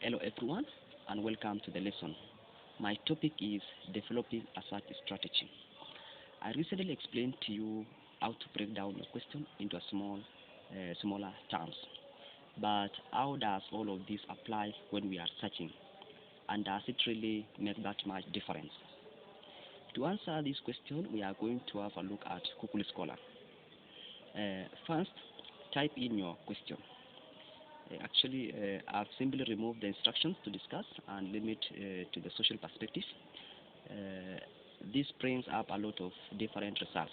Hello everyone and welcome to the lesson. My topic is developing a search strategy. I recently explained to you how to break down a question into a smaller terms. But how does all of this apply when we are searching? And does it really make that much difference? To answer this question, we are going to have a look at Google Scholar. First, type in your question. I've simply removed the instructions to discuss and limit to the social perspective. This brings up a lot of different results,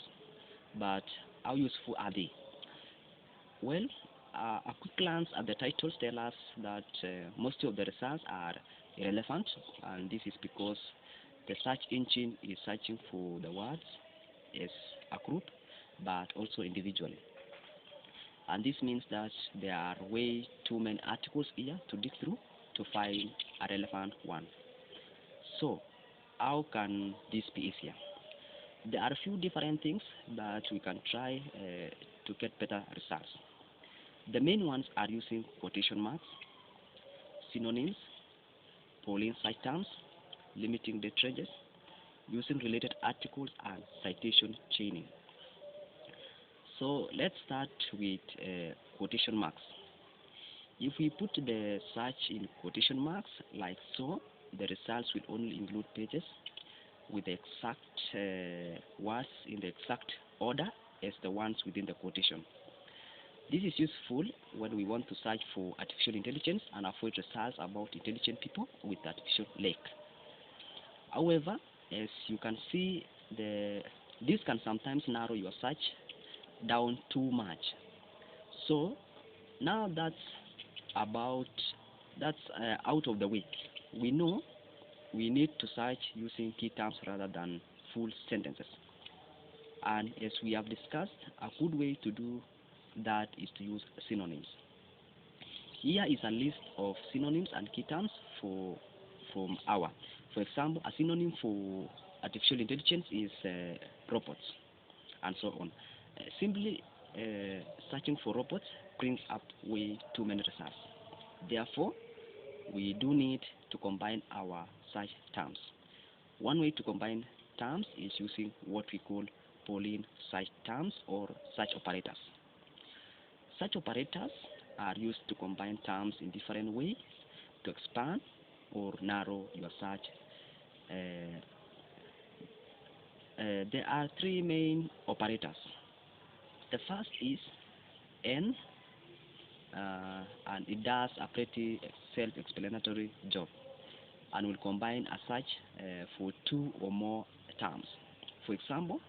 but how useful are they? Well, a quick glance at the titles tell us that most of the results are irrelevant, and this is because the search engine is searching for the words as a group, but also individually. And this means that there are way too many articles here to dig through to find a relevant one. So, how can this be easier? There are a few different things that we can try to get better results. The main ones are using quotation marks, synonyms, Boolean cite terms, limiting the ranges, using related articles, and citation chaining. So let's start with quotation marks. If we put the search in quotation marks like so, the results will only include pages with the exact words in the exact order as the ones within the quotation. This is useful when we want to search for artificial intelligence and avoid results about intelligent people with artificial leg. However, as you can see, this can sometimes narrow your search down too much. So now that's out of the way. We know we need to search using key terms rather than full sentences. And as we have discussed, a good way to do that is to use synonyms. Here is a list of synonyms and key terms for example, a synonym for artificial intelligence is robots, and so on. Simply searching for robots brings up way too many results. Therefore, we do need to combine our search terms. One way to combine terms is using what we call Boolean search terms or search operators. Search operators are used to combine terms in different ways to expand or narrow your search. There are three main operators. The first is N, and it does a pretty self-explanatory job and will combine a search for two or more terms. For example,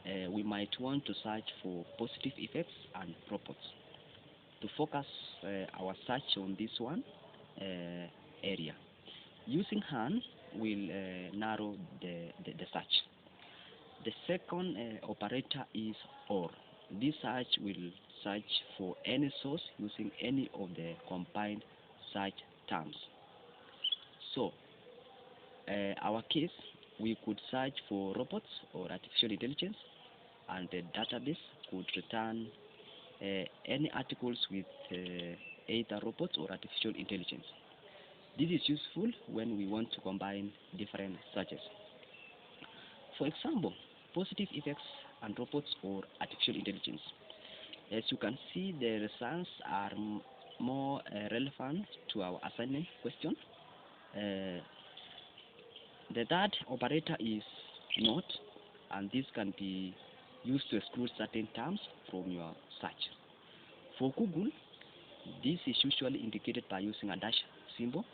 we might want to search for positive effects and robots. To focus our search on this one area, using hand will narrow the search. The second operator is OR. This search will search for any source using any of the combined search terms. So, our case, we could search for robots or artificial intelligence, and the database could return any articles with either robots or artificial intelligence. This is useful when we want to combine different searches. For example, positive effects and robots or artificial intelligence. As you can see, the results are more relevant to our assignment question. The third operator is not, and this can be used to exclude certain terms from your search. For Google, this is usually indicated by using a dash symbol.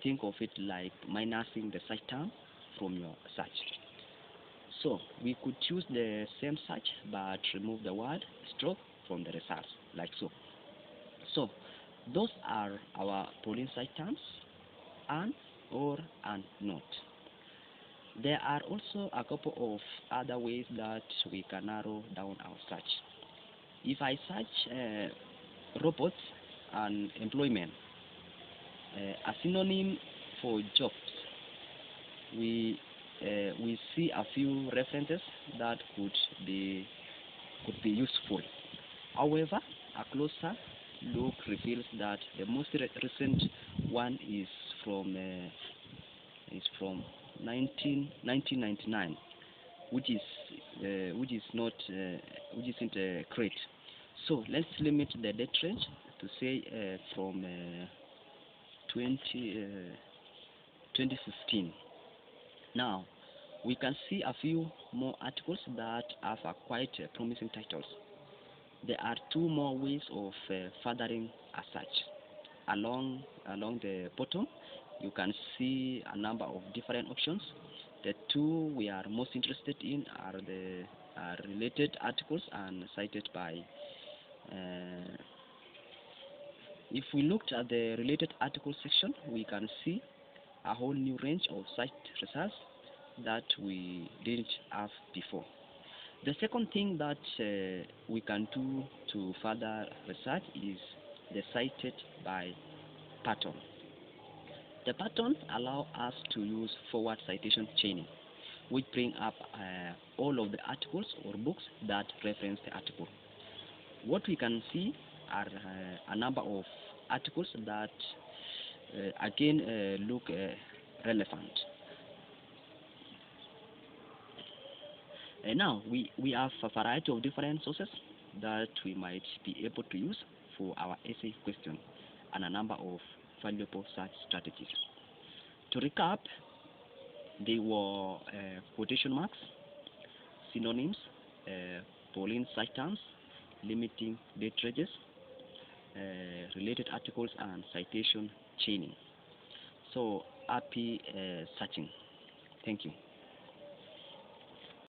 Think of it like minusing the search term from your search. So we could choose the same search but remove the word stroke from the results, like so. So those are our Boolean search terms, and, or, and not. There are also a couple of other ways that we can narrow down our search. If I search robots and employment, a synonym for jobs, we see a few references that could be useful. However, a closer look reveals that the most recent one is from 1999, which is not which isn't correct. So let's limit the date range to say from 2015. Now we can see a few more articles that have quite promising titles. There are two more ways of furthering a search. Along the bottom, you can see a number of different options. The two we are most interested in are the related articles and cited by. If we looked at the related articles section, we can see a whole new range of site results that we didn't have before. The second thing that we can do to further research is the cited by pattern. The patterns allow us to use forward citation chaining, which bring up all of the articles or books that reference the article. What we can see are a number of articles that again look relevant. Now we have a variety of different sources that we might be able to use for our essay question and a number of valuable search strategies. To recap, they were quotation marks, synonyms, Boolean search terms, limiting date ranges, related articles, and citation chaining. So happy searching. Thank you.